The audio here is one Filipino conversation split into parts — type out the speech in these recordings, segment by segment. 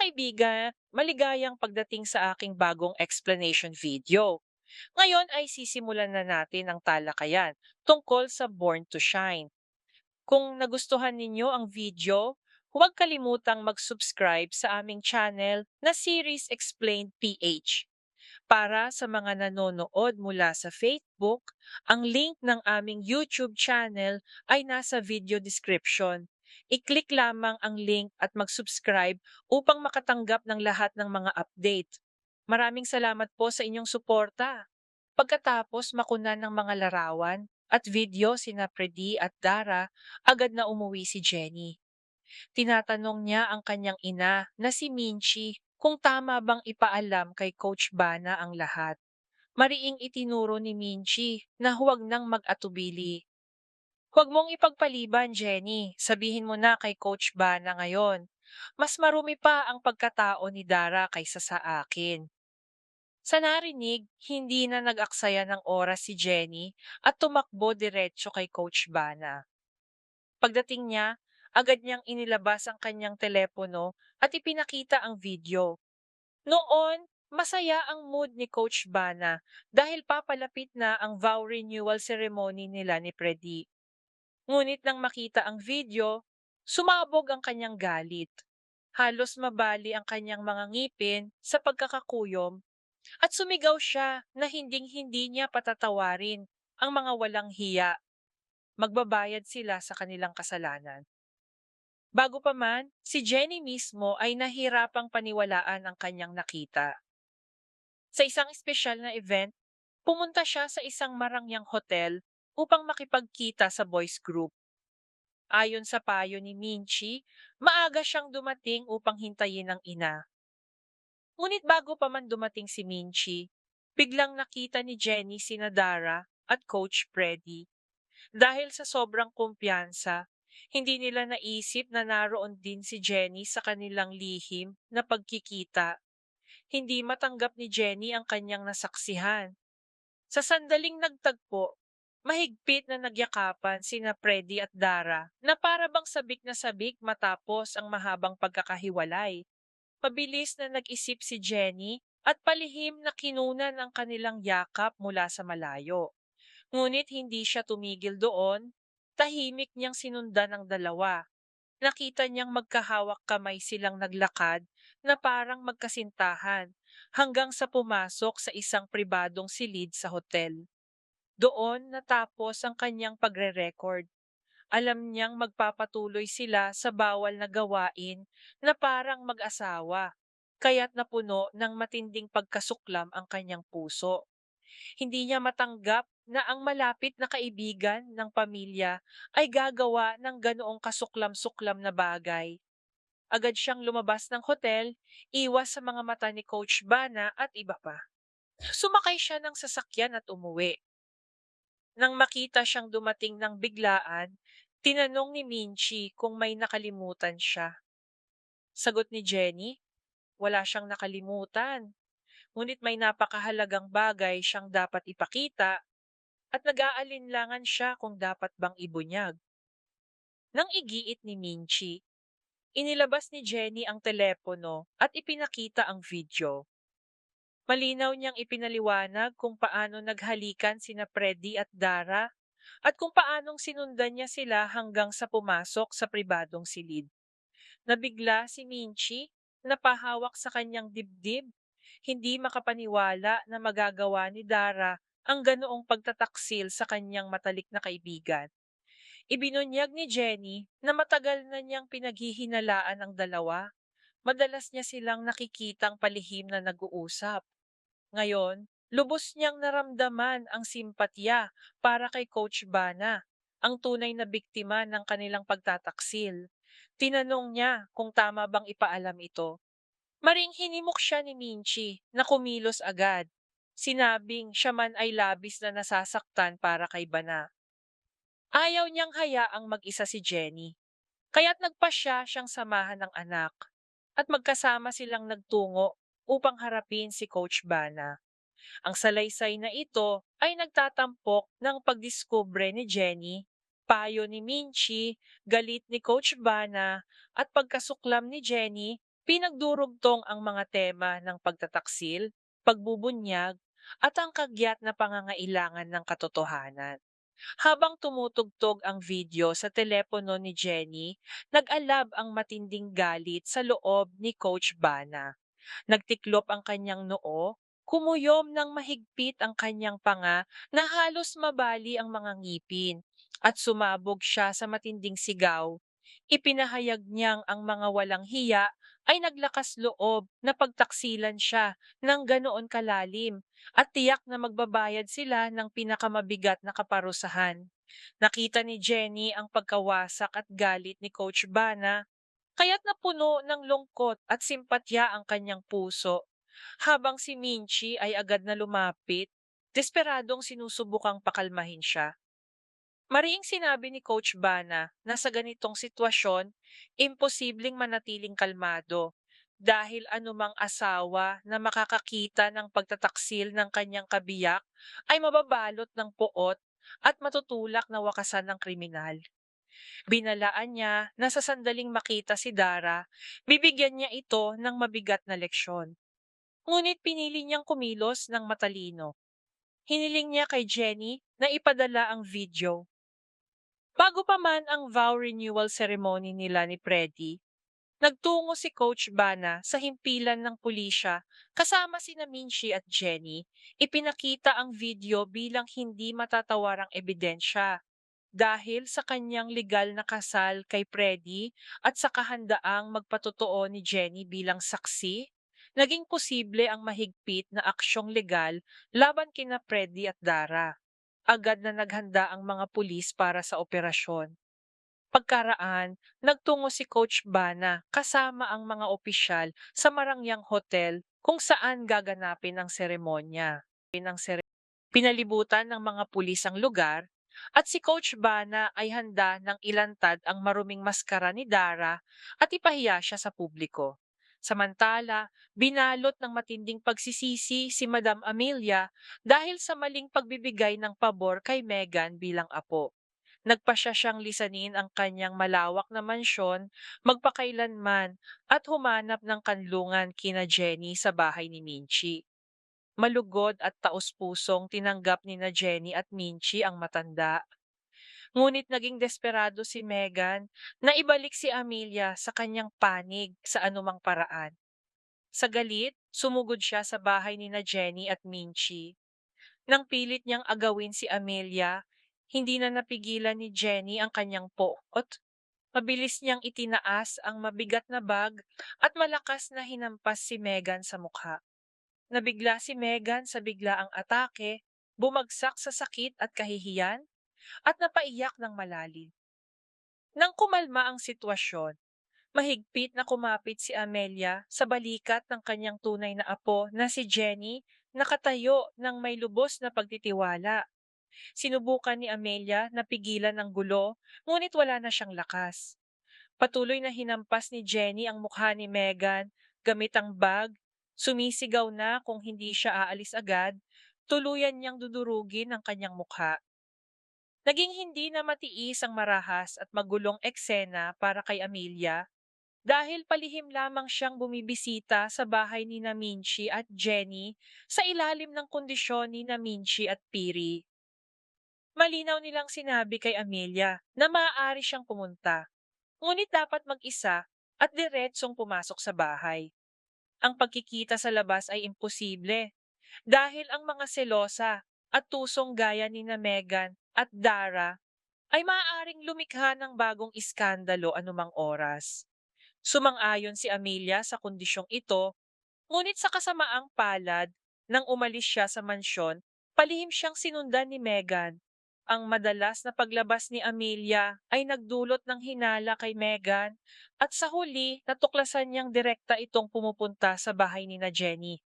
kaibigan, maligayang pagdating sa aking bagong explanation video. Ngayon ay sisimulan na natin ang talakayan tungkol sa Born to Shine. Kung nagustuhan ninyo ang video, huwag kalimutang mag-subscribe sa aming channel na Series Explained PH. Para sa mga nanonood mula sa Facebook, ang link ng aming YouTube channel ay nasa video description. I-click lamang ang link at mag-subscribe upang makatanggap ng lahat ng mga update. Maraming salamat po sa inyong suporta. Pagkatapos makunan ng mga larawan at video sina Predi at Dara, agad na umuwi si Jenny. Tinatanong niya ang kanyang ina na si Minchi kung tama bang ipaalam kay Coach Bana ang lahat. Mariing itinuro ni Minchi na huwag nang mag-atubili. Huwag mong ipagpaliban, Jenny. Sabihin mo na kay Coach Bana ngayon. Mas marumi pa ang pagkatao ni Dara kaysa sa akin. Sa narinig, hindi na nag-aksaya ng oras si Jenny at tumakbo diretso kay Coach Bana. Pagdating niya, agad niyang inilabas ang kanyang telepono at ipinakita ang video. Noon, masaya ang mood ni Coach Bana dahil papalapit na ang vow renewal ceremony nila ni Predi. Ngunit nang makita ang video, sumabog ang kanyang galit. Halos mabali ang kanyang mga ngipin sa pagkakakuyom at sumigaw siya na hinding-hindi niya patatawarin ang mga walang hiya. Magbabayad sila sa kanilang kasalanan. Bago pa man, si Jenny mismo ay nahirapang paniwalaan ang kanyang nakita. Sa isang espesyal na event, pumunta siya sa isang marangyang hotel upang makipagkita sa boys group. Ayon sa payo ni Minchi, maaga siyang dumating upang hintayin ang ina. Ngunit bago pa man dumating si Minchi, biglang nakita ni Jenny sina Dara at Coach Freddy. Dahil sa sobrang kumpiyansa, hindi nila naisip na naroon din si Jenny sa kanilang lihim na pagkikita. Hindi matanggap ni Jenny ang kanyang nasaksihan. Sa sandaling nagtagpo, mahigpit na nagyakapan sina Freddy at Dara na para bang sabik na sabik matapos ang mahabang pagkakahiwalay. Mabilis na nag-isip si Jenny at palihim na kinunan ang kanilang yakap mula sa malayo. Ngunit hindi siya tumigil doon, tahimik niyang sinundan ang dalawa. Nakita niyang magkahawak kamay silang naglakad na parang magkasintahan hanggang sa pumasok sa isang pribadong silid sa hotel. Doon natapos ang kanyang pagre-record. Alam niyang magpapatuloy sila sa bawal na gawain na parang mag-asawa, kaya't napuno ng matinding pagkasuklam ang kanyang puso. Hindi niya matanggap na ang malapit na kaibigan ng pamilya ay gagawa ng ganoong kasuklam-suklam na bagay. Agad siyang lumabas ng hotel, iwas sa mga mata ni Coach Bana at iba pa. Sumakay siya ng sasakyan at umuwi. Nang makita siyang dumating ng biglaan, tinanong ni Minchi kung may nakalimutan siya. Sagot ni Jenny, wala siyang nakalimutan. Ngunit may napakahalagang bagay siyang dapat ipakita at nag-aalinlangan siya kung dapat bang ibunyag. Nang igiit ni Minchi, inilabas ni Jenny ang telepono at ipinakita ang video. Malinaw niyang ipinaliwanag kung paano naghalikan sina Freddy at Dara at kung paanong sinundan niya sila hanggang sa pumasok sa pribadong silid. Nabigla si Minchi, napahawak sa kanyang dibdib, hindi makapaniwala na magagawa ni Dara ang ganoong pagtataksil sa kanyang matalik na kaibigan. Ibinunyag ni Jenny na matagal na niyang pinaghihinalaan ang dalawa. Madalas niya silang nakikitang palihim na nag-uusap. Ngayon, lubos niyang naramdaman ang simpatya para kay Coach Bana, ang tunay na biktima ng kanilang pagtataksil. Tinanong niya kung tama bang ipaalam ito. Maring hinimok siya ni Minchi na kumilos agad. Sinabing siya man ay labis na nasasaktan para kay Bana. Ayaw niyang hayaang mag-isa si Jenny, kaya't nagpasya siyang samahan ng anak at magkasama silang nagtungo upang harapin si Coach Bana. Ang salaysay na ito ay nagtatampok ng pagdiskubre ni Jenny, payo ni Minchi, galit ni Coach Bana at pagkasuklam ni Jenny Pinagdurugtong ang mga tema ng pagtataksil, pagbubunyag, at ang kagyat na pangangailangan ng katotohanan. Habang tumutugtog ang video sa telepono ni Jenny, nag-alab ang matinding galit sa loob ni Coach Bana. Nagtiklop ang kanyang noo, kumuyom ng mahigpit ang kanyang panga na halos mabali ang mga ngipin, at sumabog siya sa matinding sigaw. Ipinahayag niyang ang mga walang hiya ay naglakas loob na pagtaksilan siya ng ganoon kalalim at tiyak na magbabayad sila ng pinakamabigat na kaparusahan. Nakita ni Jenny ang pagkawasak at galit ni Coach Bana, kaya't napuno ng lungkot at simpatya ang kanyang puso, habang si Minchi ay agad na lumapit, desperadong sinusubukang pakalmahin siya. Mariing sinabi ni Coach Bana na sa ganitong sitwasyon, imposibleng manatiling kalmado dahil anumang asawa na makakakita ng pagtataksil ng kanyang kabiyak ay mababalot ng poot at matutulak na wakasan ng kriminal. Binalaan niya na sa sandaling makita si Dara, bibigyan niya ito ng mabigat na leksyon. Ngunit pinili niyang kumilos ng matalino. Hiniling niya kay Jenny na ipadala ang video. Bago pa man ang vow renewal ceremony nila ni Freddy, nagtungo si Coach Bana sa himpilan ng pulisya kasama sina Minshi at Jenny. Ipinakita ang video bilang hindi matatawarang ebidensya dahil sa kanyang legal na kasal kay Freddy at sa kahandaang magpatotoo ni Jenny bilang saksi. Naging posible ang mahigpit na aksyong legal laban kina Freddy at Dara. Agad na naghanda ang mga pulis para sa operasyon. Pagkaraan, nagtungo si Coach Bana kasama ang mga opisyal sa Marangyang Hotel kung saan gaganapin ang seremonya. Pinalibutan ng mga pulis ang lugar at si Coach Bana ay handa ng ilantad ang maruming maskara ni Dara at ipahiya siya sa publiko. Samantala, binalot ng matinding pagsisisi si Madam Amelia dahil sa maling pagbibigay ng pabor kay Megan bilang apo. Nagpasya siyang lisanin ang kanyang malawak na mansyon magpakailanman at humanap ng kanlungan kina Jenny sa bahay ni Minchi. Malugod at taos-pusong tinanggap ni na Jenny at Minchi ang matanda. Ngunit naging desperado si Megan na ibalik si Amelia sa kanyang panig sa anumang paraan. Sa galit, sumugod siya sa bahay ni na Jenny at Minchi. Nang pilit niyang agawin si Amelia, hindi na napigilan ni Jenny ang kanyang poot. Mabilis niyang itinaas ang mabigat na bag at malakas na hinampas si Megan sa mukha. Nabigla si Megan sa biglaang atake, bumagsak sa sakit at kahihiyan, at napaiyak ng malalim. Nang kumalma ang sitwasyon, mahigpit na kumapit si Amelia sa balikat ng kanyang tunay na apo na si Jenny, nakatayo ng may lubos na pagtitiwala. Sinubukan ni Amelia na pigilan ang gulo, ngunit wala na siyang lakas. Patuloy na hinampas ni Jenny ang mukha ni Megan gamit ang bag. Sumisigaw na kung hindi siya aalis agad, tuluyan niyang dudurugin ang kanyang mukha. Naging hindi na matiis ang marahas at magulong eksena para kay Amelia dahil palihim lamang siyang bumibisita sa bahay ni na Minchi at Jenny sa ilalim ng kondisyon ni na Minchi at Piri. Malinaw nilang sinabi kay Amelia na maaari siyang pumunta, ngunit dapat mag-isa at diretsong pumasok sa bahay. Ang pagkikita sa labas ay imposible dahil ang mga selosa at tusong gaya ni na Megan at Dara ay maaaring lumikha ng bagong iskandalo anumang oras. Sumang-ayon si Amelia sa kondisyong ito, ngunit sa kasamaang palad, nang umalis siya sa mansyon, palihim siyang sinundan ni Megan. Ang madalas na paglabas ni Amelia ay nagdulot ng hinala kay Megan at sa huli natuklasan niyang direkta itong pumupunta sa bahay ni na Jenny.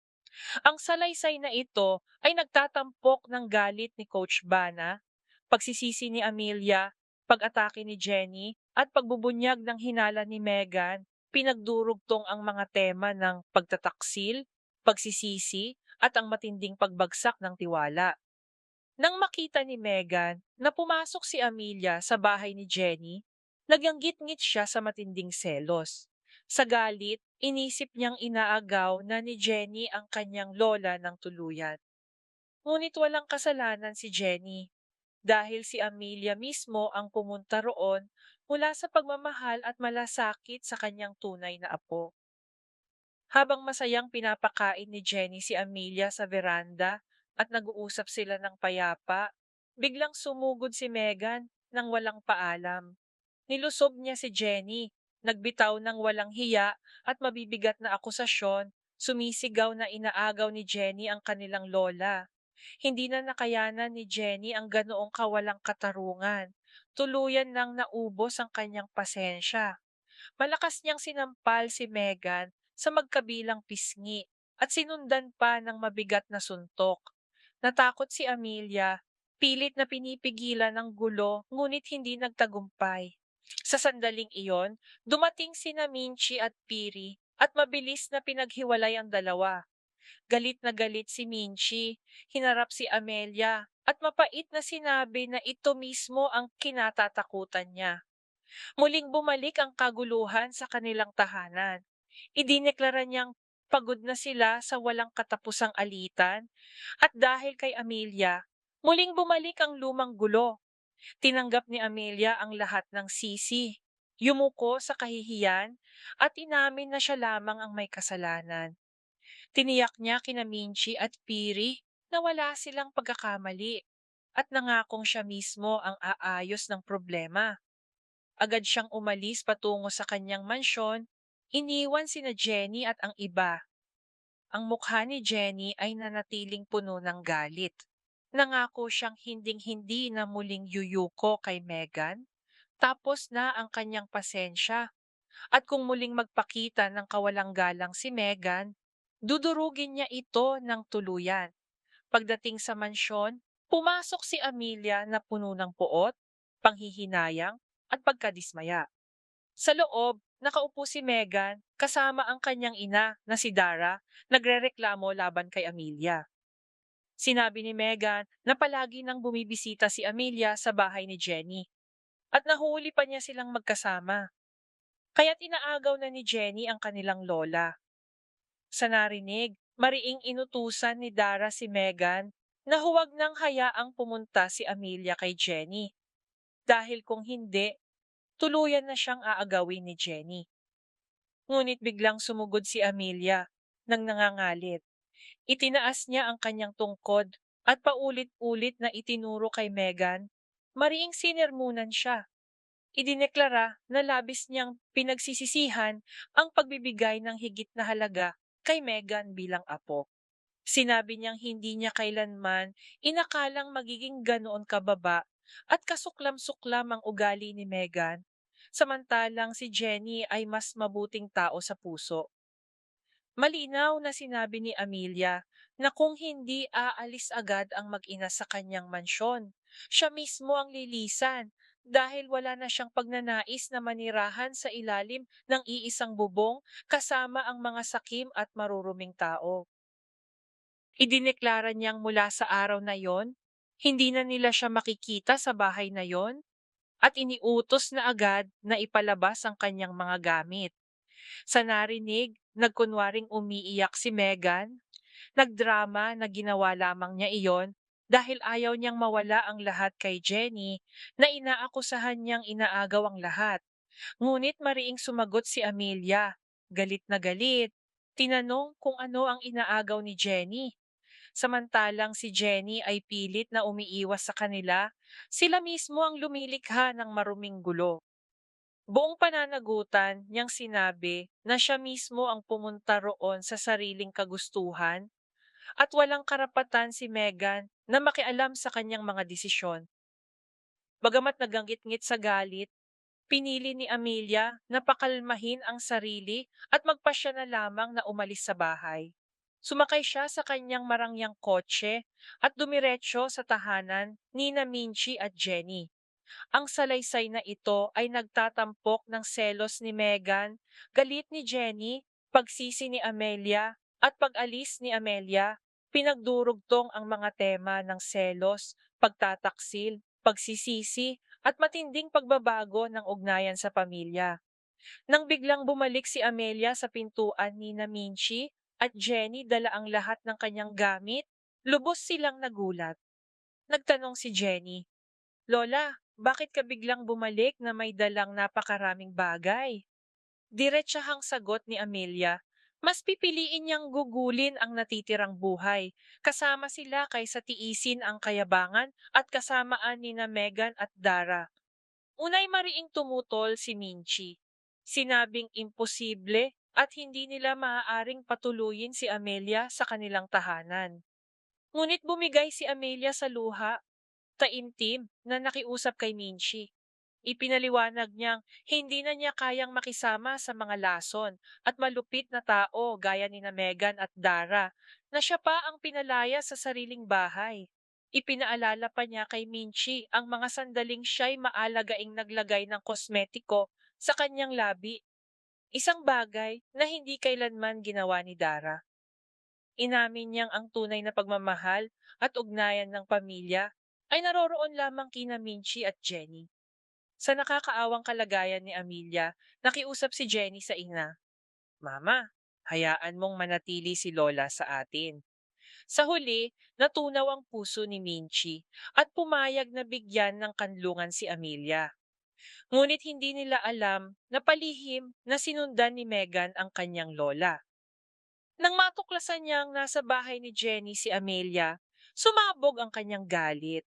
Ang salaysay na ito ay nagtatampok ng galit ni Coach Bana, pagsisisi ni Amelia, pag-atake ni Jenny, at pagbubunyag ng hinala ni Megan. Pinagdurugtong ang mga tema ng pagtataksil, pagsisisi, at ang matinding pagbagsak ng tiwala. Nang makita ni Megan na pumasok si Amelia sa bahay ni Jenny, nagyanggit-ngit siya sa matinding selos. Sa galit, inisip niyang inaagaw na ni Jenny ang kanyang lola ng tuluyan. Ngunit walang kasalanan si Jenny dahil si Amelia mismo ang pumunta roon mula sa pagmamahal at malasakit sa kanyang tunay na apo. Habang masayang pinapakain ni Jenny si Amelia sa veranda at nag-uusap sila ng payapa, biglang sumugod si Megan nang walang paalam. Nilusob niya si Jenny, nagbitaw ng walang hiya at mabibigat na akusasyon, sumisigaw na inaagaw ni Jenny ang kanilang lola. Hindi na nakayanan ni Jenny ang ganoong kawalang katarungan. Tuluyan nang naubos ang kanyang pasensya. Malakas niyang sinampal si Megan sa magkabilang pisngi at sinundan pa ng mabigat na suntok. Natakot si Amelia, pilit na pinipigilan ng gulo ngunit hindi nagtagumpay. Sa sandaling iyon, dumating sina Minchi at Piri at mabilis na pinaghiwalay ang dalawa. Galit na galit si Minchi, hinarap si Amelia at mapait na sinabi na ito mismo ang kinatatakutan niya. Muling bumalik ang kaguluhan sa kanilang tahanan. Idineklara niyang pagod na sila sa walang katapusang alitan at dahil kay Amelia, muling bumalik ang lumang gulo. Tinanggap ni Amelia ang lahat ng sisi. Yumuko sa kahihiyan at inamin na siya lamang ang may kasalanan. Tiniyak niya kina Minchi at Piri na wala silang pagkakamali at nangakong siya mismo ang aayos ng problema. Agad siyang umalis patungo sa kanyang mansyon, iniwan sina Jenny at ang iba. Ang mukha ni Jenny ay nanatiling puno ng galit. Nangako siyang hinding-hindi na muling yuyuko kay Megan, tapos na ang kanyang pasensya. At kung muling magpakita ng kawalang galang si Megan, dudurugin niya ito ng tuluyan. Pagdating sa mansyon, pumasok si Amelia na puno ng puot, panghihinayang at pagkadismaya. Sa loob, nakaupo si Megan kasama ang kanyang ina na si Dara, nagrereklamo laban kay Amelia. Sinabi ni Megan na palagi nang bumibisita si Amelia sa bahay ni Jenny at nahuli pa niya silang magkasama. Kaya't inaagaw na ni Jenny ang kanilang lola. Sa narinig, mariing inutusan ni Dara si Megan na huwag nang hayaang pumunta si Amelia kay Jenny. Dahil kung hindi, tuluyan na siyang aagawin ni Jenny. Ngunit biglang sumugod si Amelia nang nangangalit. Itinaas niya ang kanyang tungkod at paulit-ulit na itinuro kay Megan. Mariing sinermunan siya. Idineklara na labis niyang pinagsisisihan ang pagbibigay ng higit na halaga kay Megan bilang apo. Sinabi niyang hindi niya kailanman inakalang magiging ganoon kababa at kasuklam-suklam ang ugali ni Megan, samantalang si Jenny ay mas mabuting tao sa puso. Malinaw na sinabi ni Amelia na kung hindi aalis agad ang mag-ina sa kanyang mansyon, siya mismo ang lilisan dahil wala na siyang pagnanais na manirahan sa ilalim ng iisang bubong kasama ang mga sakim at maruruming tao. Idineklara niyang mula sa araw na yon, hindi na nila siya makikita sa bahay na yon at iniutos na agad na ipalabas ang kanyang mga gamit. Sa narinig, nagkunwaring umiiyak si Megan. Nagdrama na ginawa lamang niya iyon dahil ayaw niyang mawala ang lahat kay Jenny na inaakusahan niyang inaagaw ang lahat. Ngunit mariing sumagot si Amelia, galit na galit. Tinanong kung ano ang inaagaw ni Jenny. Samantalang si Jenny ay pilit na umiiwas sa kanila, sila mismo ang lumilikha ng maruming gulo. Buong pananagutan niyang sinabi na siya mismo ang pumunta roon sa sariling kagustuhan at walang karapatan si Megan na makialam sa kanyang mga desisyon. Bagamat naganggit-ngit sa galit, pinili ni Amelia na pakalmahin ang sarili at magpasya na lamang na umalis sa bahay. Sumakay siya sa kanyang marangyang kotse at dumiretso sa tahanan ni na Minchi at Jenny. Ang salaysay na ito ay nagtatampok ng selos ni Megan, galit ni Jenny, pagsisi ni Amelia, at pag-alis ni Amelia. Pinagdurugtong ang mga tema ng selos, pagtataksil, pagsisisi, at matinding pagbabago ng ugnayan sa pamilya. Nang biglang bumalik si Amelia sa pintuan ni na Minchi at Jenny dala ang lahat ng kanyang gamit, lubos silang nagulat. Nagtanong si Jenny, Lola, bakit ka biglang bumalik na may dalang napakaraming bagay? Diretsahang sagot ni Amelia, mas pipiliin niyang gugulin ang natitirang buhay. Kasama sila kaysa tiisin ang kayabangan at kasamaan ni na Megan at Dara. Unay mariing tumutol si Minchi. Sinabing imposible at hindi nila maaaring patuluyin si Amelia sa kanilang tahanan. Ngunit bumigay si Amelia sa luha, taimtim na nakiusap kay Minchi. Ipinaliwanag niyang hindi na niya kayang makisama sa mga lason at malupit na tao gaya ni na Megan at Dara na siya pa ang pinalaya sa sariling bahay. Ipinaalala pa niya kay Minchi ang mga sandaling siya'y maalagaing naglagay ng kosmetiko sa kanyang labi. Isang bagay na hindi kailanman ginawa ni Dara. Inamin niyang ang tunay na pagmamahal at ugnayan ng pamilya ay naroroon lamang kina Minchi at Jenny. Sa nakakaawang kalagayan ni Amelia, nakiusap si Jenny sa ina. Mama, hayaan mong manatili si Lola sa atin. Sa huli, natunaw ang puso ni Minchi at pumayag na bigyan ng kanlungan si Amelia. Ngunit hindi nila alam na palihim na sinundan ni Megan ang kanyang lola. Nang matuklasan niyang nasa bahay ni Jenny si Amelia, sumabog ang kanyang galit.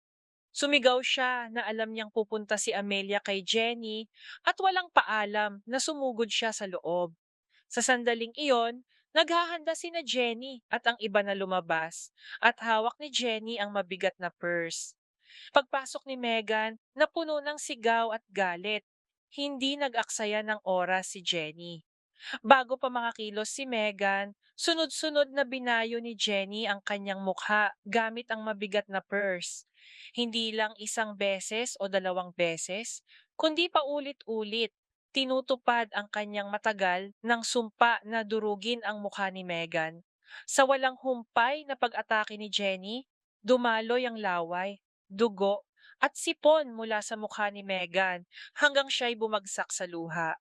Sumigaw siya na alam niyang pupunta si Amelia kay Jenny at walang paalam na sumugod siya sa loob. Sa sandaling iyon, naghahanda si na Jenny at ang iba na lumabas at hawak ni Jenny ang mabigat na purse. Pagpasok ni Megan, napuno ng sigaw at galit. Hindi nag-aksaya ng oras si Jenny. Bago pa makakilos si Megan, sunod-sunod na binayo ni Jenny ang kanyang mukha gamit ang mabigat na purse. Hindi lang isang beses o dalawang beses, kundi paulit-ulit. Tinutupad ang kanyang matagal ng sumpa na durugin ang mukha ni Megan. Sa walang humpay na pag-atake ni Jenny, dumaloy ang laway, dugo, at sipon mula sa mukha ni Megan hanggang siya'y bumagsak sa luha.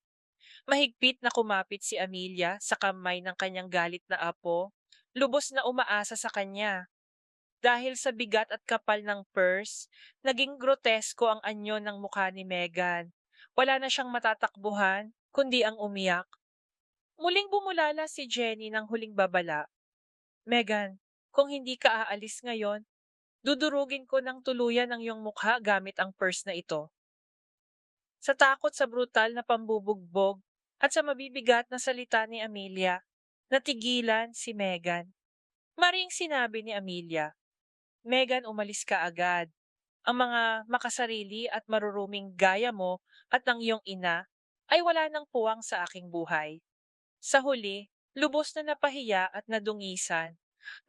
Mahigpit na kumapit si Amelia sa kamay ng kanyang galit na apo, lubos na umaasa sa kanya. Dahil sa bigat at kapal ng purse, naging grotesko ang anyo ng mukha ni Megan. Wala na siyang matatakbuhan, kundi ang umiyak. Muling bumulala si Jenny ng huling babala. Megan, kung hindi ka aalis ngayon, dudurugin ko ng tuluyan ang iyong mukha gamit ang purse na ito. Sa takot sa brutal na pambubugbog at sa mabibigat na salita ni Amelia, natigilan si Megan. Maring sinabi ni Amelia, Megan, umalis ka agad. Ang mga makasarili at maruruming gaya mo at ng iyong ina ay wala nang puwang sa aking buhay. Sa huli, lubos na napahiya at nadungisan.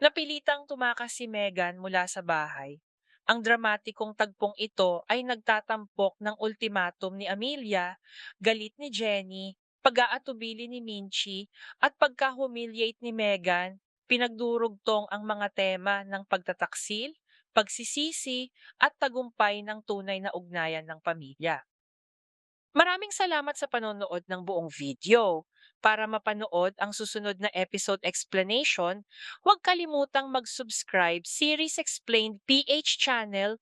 Napilitang tumakas si Megan mula sa bahay. Ang dramatikong tagpong ito ay nagtatampok ng ultimatum ni Amelia, galit ni Jenny, pag-aatubili ni Minchi, at pagka-humiliate ni Megan, pinagdurugtong ang mga tema ng pagtataksil, pagsisisi, at tagumpay ng tunay na ugnayan ng pamilya. Maraming salamat sa panonood ng buong video. Para mapanood ang susunod na episode explanation, huwag kalimutang mag-subscribe Series Explained PH channel